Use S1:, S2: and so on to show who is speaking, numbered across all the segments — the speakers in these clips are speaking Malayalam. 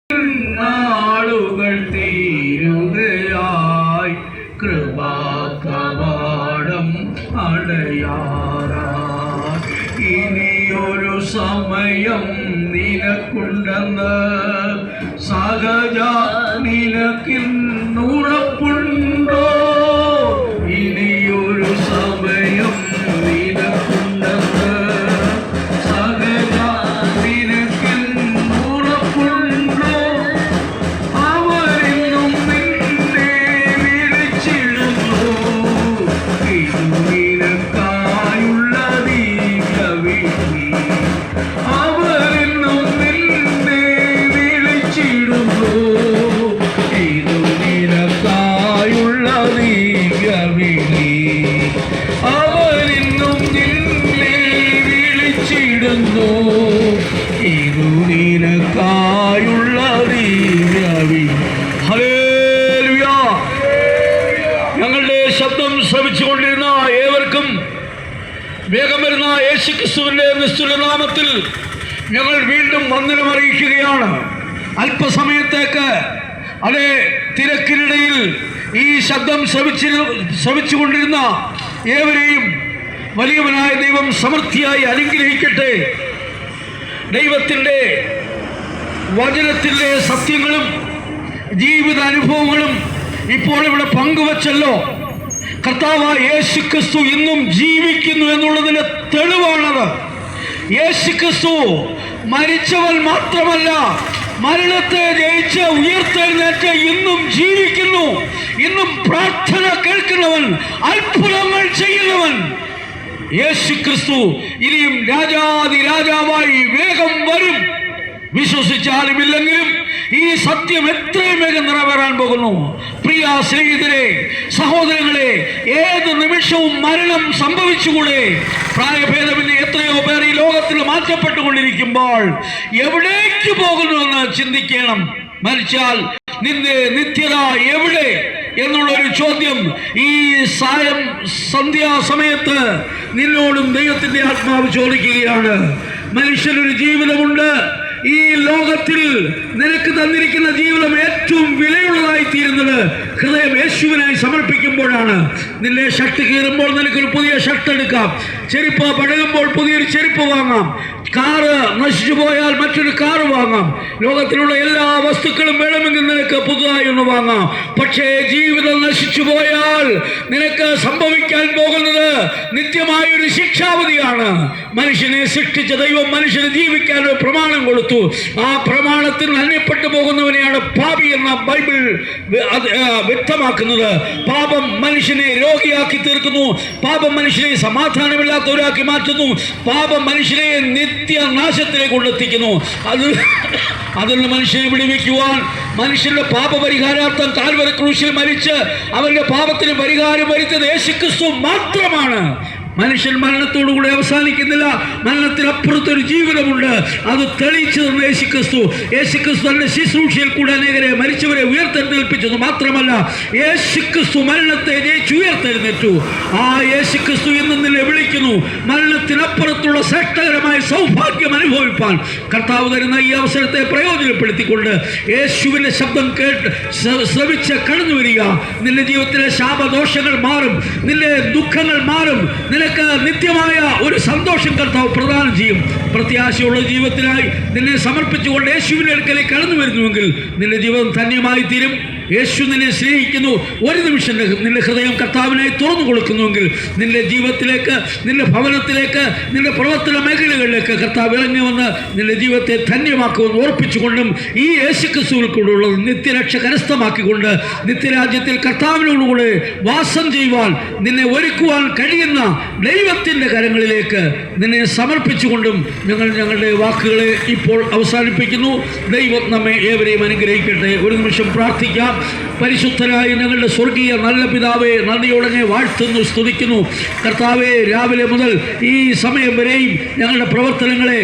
S1: നാളുകൾ തീരുകയായി കൃപാകവാടം അടയാറായി. ഇനിയൊരു സമയം നിനക്കുണ്ടെന്ന് സഹജ നിനക്കിന്നുറപ്പുണ്ടോ? ഇനിയൊരു സമയം നിനക്കുണ്ടെന്ന് സഹജ നിനക്കിന്നുറപ്പുണ്ടോ? അവരെന്നും നിന്നെ വിളിച്ചിടുന്നു. ഇത് നിനക്കായുള്ള ദിവ്യവിധി. അവരെന്നും നിന്നെ വിളിച്ചിടുന്നു. ഇത് നിനക്കായുള്ള ദിവ്യവിധി. അവരെന്നും നിന്നെ വിളിച്ചിടുന്നു. ഇത് നിനക്കായുള്ള ദിവ്യവിധി. ഹല്ലേലൂയ. ഞങ്ങളുടെ ശബ്ദം ശ്രവിച്ചുകൊണ്ടിരുന്ന ഏവർക്കും വേഗം വരുന്ന യേശുക്രിസ്തുവിന്റെ നിസ്തുല നാമത്തിൽ ഞങ്ങൾ വീണ്ടും വന്ദനം അറിയിക്കുകയാണ്. അല്പസമയത്തേക്ക് അതേ തിരക്കിനിടയിൽ ഈ ശബ്ദം ശ്രവിച്ചുകൊണ്ടിരുന്ന ഏവരെയും വലിയവനായ ദൈവം സമൃദ്ധിയായി അനുഗ്രഹിക്കട്ടെ. ദൈവത്തിൻ്റെ വചനത്തിൻ്റെ സത്യങ്ങളും ജീവിത അനുഭവങ്ങളും ഇപ്പോൾ ഇവിടെ പങ്കുവച്ചല്ലോ. കർത്താവായ യേശുക്രിസ്തു ഇന്നും ജീവിക്കുന്നു എന്നുള്ളതിൻ്റെ തെളിവാണത്. യേശുക്രിസ്തു മരിച്ചവൻ മാത്രമല്ല, മരണത്തെ ജയിച്ച് ഉയർത്തെഴുന്നേറ്റ് ഇന്നും ജീവിക്കുന്നു. ഇന്നും പ്രാർത്ഥന കേൾക്കുന്നവൻ, അത്ഭുതങ്ങൾ ചെയ്യുന്നവൻ യേശുക്രിസ്തു ഇനിയും രാജാതി രാജാവായി വേഗം വരും. വിശ്വസിച്ചാലും ഇല്ലെങ്കിലും ഈ സത്യം എത്രയും വേഗം നിറവേറാൻ പോകുന്നു. പ്രിയ സ്നേഹിതരെ, സഹോദരങ്ങളെ, ഏത് നിമിഷവും മരണം സംഭവിച്ചുകൂടെ? പ്രായഭേദമില്ല എത്രയോ പേർ ഈ ലോകത്തിൽ മാറ്റപ്പെട്ടുകൊണ്ടിരിക്കുമ്പോൾ എവിടേക്ക് പോകുന്നുവെന്ന് ചിന്തിക്കണം. മരിച്ചാൽ നിന്റെ നിത്യത എവിടെ എന്നുള്ളൊരു ചോദ്യം ഈ സന്ധ്യാസമയത്ത് നിന്നോടും ദൈവത്തിന്റെ ആത്മാവ് ചോദിക്കുകയാണ്. മനുഷ്യനൊരു ജീവിതമുണ്ട്. ഈ ലോകത്തിൽ നിനക്ക് തന്നിരിക്കുന്ന ജീവിതം ഏറ്റവും വിലയുള്ളതായി തീരുന്നത് ഹൃദയം യേശുവിനായി സമർപ്പിക്കുമ്പോഴാണ്. നിന്റെ ഷർട്ട് കീറുമ്പോൾ നിനക്കൊരു പുതിയ ഷർട്ട് എടുക്കാം. ചെരുപ്പ് പഴകുമ്പോൾ പുതിയൊരു ചെരുപ്പ് വാങ്ങാം. കാറ് നശിച്ചു പോയാൽ മറ്റൊരു കാറ് വാങ്ങാം. ലോകത്തിലുള്ള എല്ലാ വസ്തുക്കളും വേണമെങ്കിൽ നിനക്ക് പുതുതായി ഒന്ന് വാങ്ങാം. പക്ഷേ ജീവിതം നശിച്ചു പോയാൽ നിനക്ക് സംഭവിക്കാൻ പോകുന്നത് നിത്യമായൊരു ശിക്ഷാവധിയാണ്. മനുഷ്യനെ സൃഷ്ടിച്ച ദൈവം മനുഷ്യന് ജീവിക്കാൻ ഒരു പ്രമാണം കൊടുത്തു. ആ പ്രമാണത്തിൽ അന്യപ്പെട്ടു പോകുന്നവനെയാണ് പാപി എന്ന ബൈബിൾ വ്യക്തമാക്കുന്നത്. പാപം മനുഷ്യനെ രോഗിയാക്കി തീർക്കുന്നു. പാപം മനുഷ്യനെ സമാധാനമില്ലാത്തവരാക്കി മാറ്റുന്നു. പാപം മനുഷ്യനെ നിത്യനാശത്തിലേക്ക് കൊണ്ടെത്തിക്കുന്നു. അതിൽ നിന്ന് മനുഷ്യനെ വിടുവിക്കുവാൻ മനുഷ്യന്റെ പാപപരിഹാരാർത്ഥം കാൽവരി ക്രൂശിൽ മരിച്ച് അവന്റെ പാപത്തിന് പരിഹാരം വരുത്തിയത് യേശുക്രിസ്തു മാത്രമാണ്. മനുഷ്യൻ മരണത്തോടുകൂടി അവസാനിക്കുന്നില്ല. മരണത്തിനപ്പുറത്തൊരു ജീവിതമുണ്ട്. അത് തെളിയിച്ചു തന്ന യേശുക്രിസ്തു. യേശുക്രിസ്തു തന്റെ ശുശ്രൂഷയിൽ കൂടെ അനേകരെ മരിച്ചവരെ ഉയർത്തെഴുന്നേൽപ്പിച്ചത് മാത്രമല്ല, യേശുക്രിസ്തു മരണത്തെ ജയിച്ച് ഉയർത്തെഴുന്നേറ്റു. ആ യേശുക്രിസ്തു ഇന്നും നിന്നെ വിളിക്കുന്നു. മരണത്തിനപ്പുറത്തുള്ള ശ്രേഷ്ഠകരമായ സൗഭാഗ്യം അനുഭവിപ്പാൻ കർത്താവ് തരുന്ന ഈ അവസരത്തെ പ്രയോജനപ്പെടുത്തിക്കൊണ്ട് യേശുവിന്റെ ശബ്ദം കേട്ട് ശ്രവിച്ച് കടന്നു വരിക. നിന്റെ ജീവിതത്തിലെ ശാപദോഷങ്ങൾ മാറും. നിന്റെ ദുഃഖങ്ങൾ മാറും. നിനക്ക് നിത്യമായ ഒരു സന്തോഷം കർത്താവ് പ്രദാനം ചെയ്യും. പ്രത്യാശയുള്ള ജീവിതത്തിനായി നിന്നെ സമർപ്പിച്ചുകൊണ്ട് യേശുവിന്റെ അടുക്കലേക്ക് കടന്നു വരുന്നുവെങ്കിൽ നിന്റെ ജീവിതം ധന്യമായി തീരും. യേശു നിന്നെ സ്നേഹിക്കുന്നു. ഒരു നിമിഷം നിന്റെ ഹൃദയം കർത്താവിനായി തുറന്നു കൊടുക്കുന്നുവെങ്കിൽ നിന്റെ ജീവിതത്തിലേക്ക്, നിന്റെ ഭവനത്തിലേക്ക്, നിന്റെ പ്രവർത്തന മേഖലകളിലേക്ക് കർത്താവ് ഇറങ്ങി വന്ന് നിന്റെ ജീവിതത്തെ ധന്യമാക്കുമെന്ന് ഓർപ്പിച്ചുകൊണ്ടും ഈ യേശുക്രിസ്തുവിൽ കൂടെയുള്ളത് നിത്യരക്ഷ കരസ്ഥമാക്കിക്കൊണ്ട് നിത്യരാജ്യത്തിൽ കർത്താവിനോടുകൂടെ വാസം ചെയ്യുവാൻ നിന്നെ ഒരുക്കുവാൻ കഴിയുന്ന ദൈവത്തിൻ്റെ കരങ്ങളിലേക്ക് നിന്നെ സമർപ്പിച്ചുകൊണ്ടും ഞങ്ങളുടെ വാക്കുകളെ ഇപ്പോൾ അവസാനിപ്പിക്കുന്നു. ദൈവം നമ്മെ ഏവരെയും അനുഗ്രഹിക്കട്ടെ. ഒരു നിമിഷം പ്രാർത്ഥിക്കാം. പരിശുദ്ധനായ ഞങ്ങളുടെ സ്വർഗീയ നല്ല പിതാവേ, നന്ദിയോടെ വാഴ്ത്തുന്നു, സ്തുതിക്കുന്നു. കർത്താവേ, രാവിലെ മുതൽ ഈ സമയം വരെയും ഞങ്ങളുടെ പ്രവർത്തനങ്ങളെ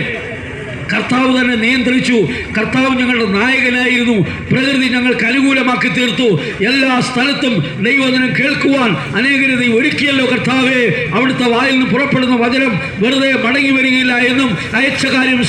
S1: കർത്താവ് തന്നെ നിയന്ത്രിച്ചു. കർത്താവ് ഞങ്ങളുടെ നായകനായിരുന്നു. പ്രകൃതി ഞങ്ങൾക്ക് അനുകൂലമാക്കി തീർത്തു. എല്ലാ സ്ഥലത്തും ദൈവവചനം കേൾക്കുവാൻ അനേകരെ നീ ഒരുക്കിയല്ലോ കർത്താവേ. അവിടുത്തെ വായിൽ നിന്ന് പുറപ്പെടുന്ന വചനം വെറുതെ മടങ്ങി വരികയില്ല എന്നും അയച്ച കാര്യം